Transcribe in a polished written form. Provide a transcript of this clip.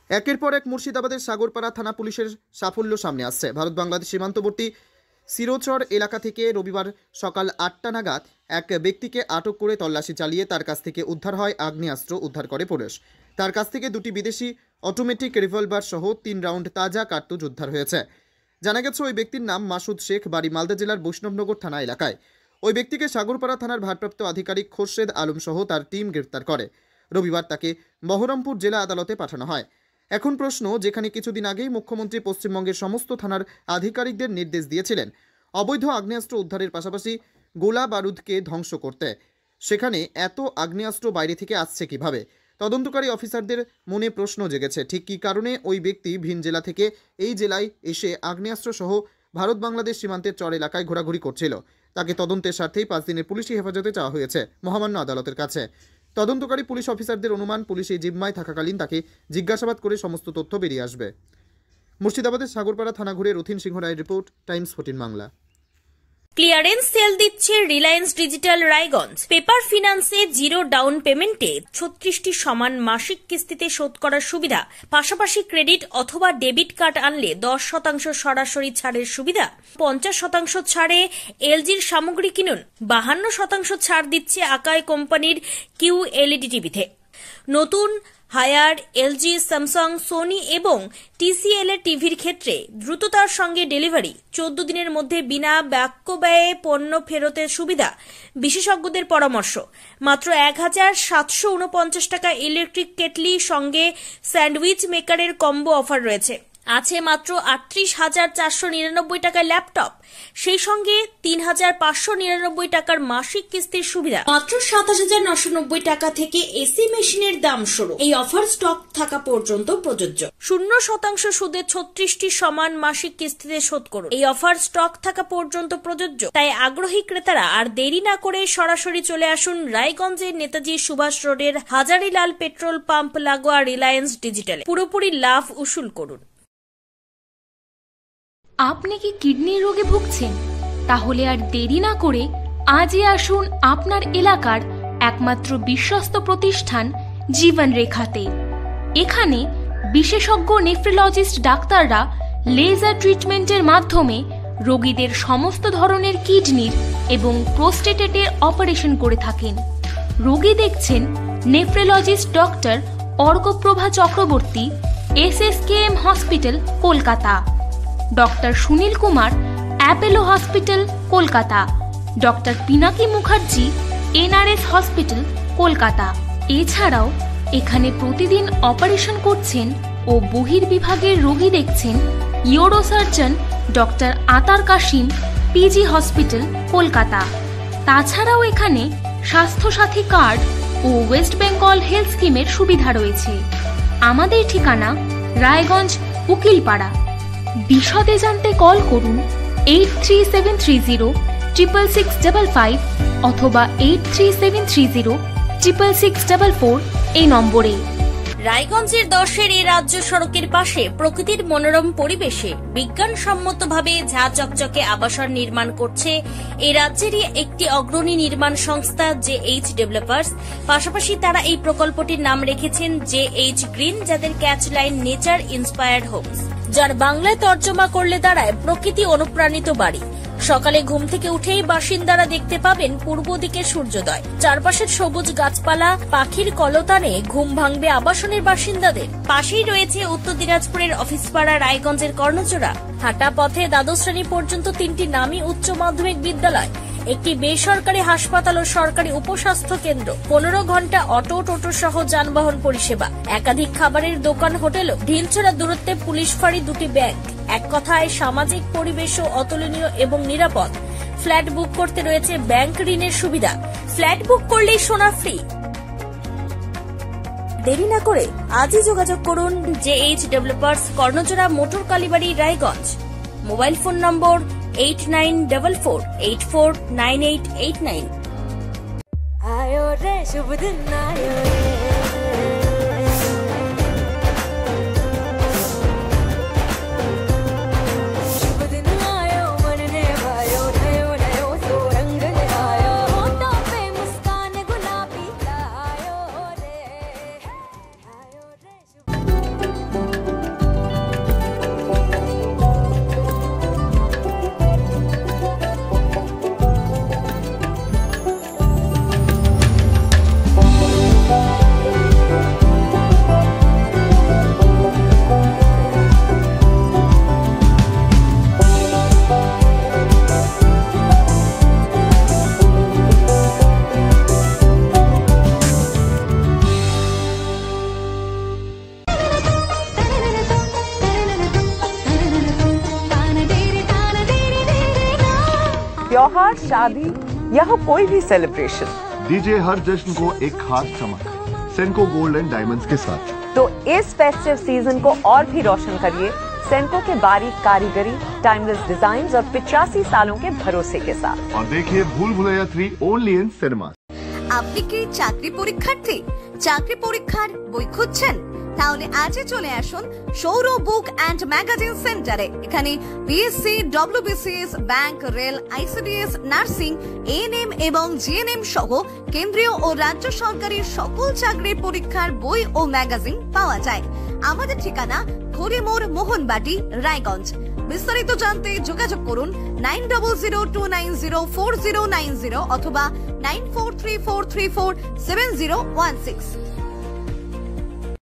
একের পর এক মুর্শিদাবাদের সাগরপাড়া থানা পুলিশের সাফল্য সামনে আসছে। ভারত বাংলাদেশ সীমান্তবর্তী সিরোচর এলাকা থেকে রবিবার সকাল 8টা নাগাদ এক ব্যক্তিকে আটক করে তল্লাশি চালিয়ে তার কাছ থেকে উদ্ধার হয় আগ্নেয়াস্ত্র উদ্ধার করে পুলিশ। তার কাছ থেকে দুটি বিদেশি অটোমেটিক রিভলভার সহ 3 রাউন্ড তাজা কার্তুজ উদ্ধার হয়েছে। জানা গেছে ওই ব্যক্তির নাম মাসুদ শেখ, বাড়ি মালদা জেলার বৈষ্ণবনগর থানা এলাকায়। ওই ব্যক্তিকে সাগরপাড়া থানার ভারপ্রাপ্ত আধিকারিক খোরশেদ আলম সহ তার টিম গ্রেফতার করে। রবিবার তাকে বহরমপুর জেলা আদালতে পাঠানো হয়। এখন প্রশ্ন, যেখানে কিছুদিন আগেই মুখ্যমন্ত্রী পশ্চিমবঙ্গের সমস্ত থানার আধিকারিকদের নির্দেশ দিয়েছিলেন অবৈধ আগ্নেয়াস্ত্র উদ্ধারের পাশাপাশি গোলা বারুদকে ধ্বংস করতে, সেখানে এত আগ্নেয়াস্ত্র বাইরে থেকে আসছে কিভাবে? তদন্তকারী অফিসারদের মনে প্রশ্ন জেগেছে, ঠিক কী কারণে ওই ব্যক্তি ভিন জেলা থেকে এই জেলায় এসে আগ্নেয়াস্ত্র সহ ভারত বাংলাদেশ সীমান্তের চর এলাকায় ঘোরাঘুরি করছিল। তাকে তদন্তের স্বার্থেই 5 দিনের পুলিশি হেফাজতে চাওয়া হয়েছে মহামান্য আদালতের কাছে। তদন্তকারী পুলিশ অফিসারদের অনুমান, পুলিশ এই জিম্মায় থাকাকালীন তাকে জিজ্ঞাসাবাদ করে সমস্ত তথ্য বেরিয়ে আসবে। মুর্শিদাবাদের সাগরপাড়া থানা ঘুরে রথিন সিংহ রায়ের report, Times 14 Bangla. Clearance sale দিচ্ছে রিলায়েন্স ডিজিটাল রায়গঞ্জ। পেপার ফিন্যান্সে 0 ডাউন পেমেন্টে 36টি সমান মাসিক কিস্তিতে শোধ করার সুবিধা, পাশাপাশি ক্রেডিট অথবা ডেবিট কার্ড আনলে 10% সরাসরি ছাড়ের সুবিধা, 50% ছাড়ে এলজির সামগ্রী কিনুন, 52% ছাড় দিচ্ছে আকাই কোম্পানির QLED টিভিতে। নতুন হায়ার এলজি, স্যামসাং, সোনি এবং TCL এর টিভির ক্ষেত্রে দ্রুততার সঙ্গে ডেলিভারি, 14 দিনের মধ্যে বিনা বাক্য ব্যয়ে পণ্য ফেরতের সুবিধা, বিশেষজ্ঞদের পরামর্শ। মাত্র 1749 টাকা ইলেকট্রিক কেটলি সঙ্গে স্যান্ডউইচ মেকারের কম্বো অফার রয়েছে। আছে মাত্র 38,499 টাকার ল্যাপটপ, সেই সঙ্গে 3,599 টাকার মাসিক কিস্তির সুবিধা। মাত্র 27,990 টাকা থেকে এসি মেশিনের দাম শুরু। এই অফার স্টক থাকা পর্যন্ত প্রযোজ্য। 0% সুদে 36টি সমান মাসিক কিস্তিতে শোধ করুন। এই অফার স্টক থাকা পর্যন্ত প্রযোজ্য। তাই আগ্রহী ক্রেতারা আর দেরি না করে সরাসরি চলে আসুন রায়গঞ্জের নেতাজি সুভাষ রোডের হাজারিলাল পেট্রোল পাম্প লাগোয়া রিলায়েন্স ডিজিটালে। পুরোপুরি লাভ উসুল করুন। আপনি কি কিডনি রোগে ভুগছেন? তাহলে আর দেরি না করে আজই আসুন আপনার এলাকার একমাত্র বিশ্বস্ত প্রতিষ্ঠান জীবন রেখাতে। এখানে বিশেষজ্ঞ নেফ্রোলজিস্ট ডাক্তাররা লেজার ট্রিটমেন্টের মাধ্যমে রোগীদের সমস্ত ধরনের কিডনির এবং প্রোস্টেটের অপারেশন করে থাকেন। রোগী দেখছেন nephrologist doctor Arkaprabha Chakraborty, SSKM hospital, Kolkata. Doctor Sunil Kumar, Apollo hospital, Kolkata. Doctor Pinaki Mukherjee, NRS hospital, Kolkata. এছাড়াও এখানে প্রতিদিন অপারেশন করছেন ও বহির্বিভাগের রোগী দেখছেন ইউরোসার্জন ডক্টর আতার কাশিম, PG হসপিটাল, কলকাতা। তাছাড়াও এখানে স্বাস্থ্যসাথী কার্ড ও ওয়েস্ট বেঙ্গল হেলথ স্কিমের সুবিধা রয়েছে। আমাদের ঠিকানা রায়গঞ্জ, উকিলপাড়া। বিশদে জানতে কল করুন 8373066655 অথবা 8373066644 এই নম্বরে। রায়গঞ্জের 10-এর এই রাজ্য সড়কের পাশে প্রকৃতির মনোরম পরিবেশে বিজ্ঞানসম্মতভাবে ঝা চকচকে আবাসন নির্মাণ করছে এই রাজ্যেরই একটি অগ্রণী নির্মাণ সংস্থা JH ডেভেলপার্স। পাশাপাশি তারা এই প্রকল্পটির নাম রেখেছেন JH গ্রিন, যাদের catch line nature inspired homes, যার বাংলায় তর্জমা করলে দাঁড়ায় প্রকৃতি অনুপ্রাণিত বাড়ি। সকালে ঘুম থেকে উঠেই বাসিন্দারা দেখতে পাবেন পূর্ব দিকে সূর্যোদয়। চারপাশের সবুজ গাছপালা, পাখির কলতানে ঘুম ভাঙবে আবাসনের বাসিন্দাদের। পাশেই রয়েছে উত্তর দিনাজপুরের অফিসপাড়া রায়গঞ্জের কর্ণজোড়া। হাঁটা পথে দ্বাদশ শ্রেণী পর্যন্ত 3টি নামী উচ্চ মাধ্যমিক বিদ্যালয়, একটি বেসরকারি হাসপাতাল ও সরকারি উপস্বাস্থ্য কেন্দ্র, 15 ঘন্টা অটো, টোটো সহ যানবাহন পরিষেবা, একাধিক খাবারের দোকান, হোটেল, ঢিলছড়া দূরত্বে পুলিশ ফাঁড়ি, 2টি ব্যাংক। এক কথায় সামাজিক পরিবেশও অতুলনীয় এবং নিরাপদ। ফ্ল্যাট বুক করতে রয়েছে ব্যাংক ঋণের সুবিধা। ফ্ল্যাট বুক করলেই সোনা ফ্রি। দেরি না করে আজই যোগাযোগ করুন JH developers, Karnajora, motor Kalibari, Raiganj. Mobile phone number 8944849889। आयो रे शुभ दिन आयो रे, शुभ दिन आयो मन ने भायो, नयो नयो सो रंग ले आयो, होठों पे मुस्कान गुलाबी आयो रे, शुभ त्योहार, शादी या हो कोई भी सेलिब्रेशन, दीजिए हर जश्न को एक खास चमक सेंको गोल्ड एंड डायमंड्स के साथ। तो इस फेस्टिव सीजन को और भी रोशन करिए सेंको के बारीक कारीगरी, टाइमलेस डिजाइन और 85 सालों के भरोसे के साथ। और देखिए भूल भुलैया 3 ओनली इन सिनेमा। আপনি কি চাকরি পরীক্ষার্থী? চাকরি পরীক্ষার বই খুঁজছেন? তাহলে আজই চলে আসুন সৌর বুক অ্যান্ড ম্যাগাজিন সেন্টারে। এখানে BSc, WBCS, bank, rail, ICDS, nursing, ANM এবং জিএনএম সহ কেন্দ্রীয় ও রাজ্য সরকারি সকল চাকরির পরীক্ষার বই ও ম্যাগাজিন পাওয়া যায়। আমাদের ঠিকানা খড়িমোড়, মোহনবাটি, রায়গঞ্জ। বিস্তারিত জানতে যোগাযোগ করুন 9002904090 অথবা 9434347016।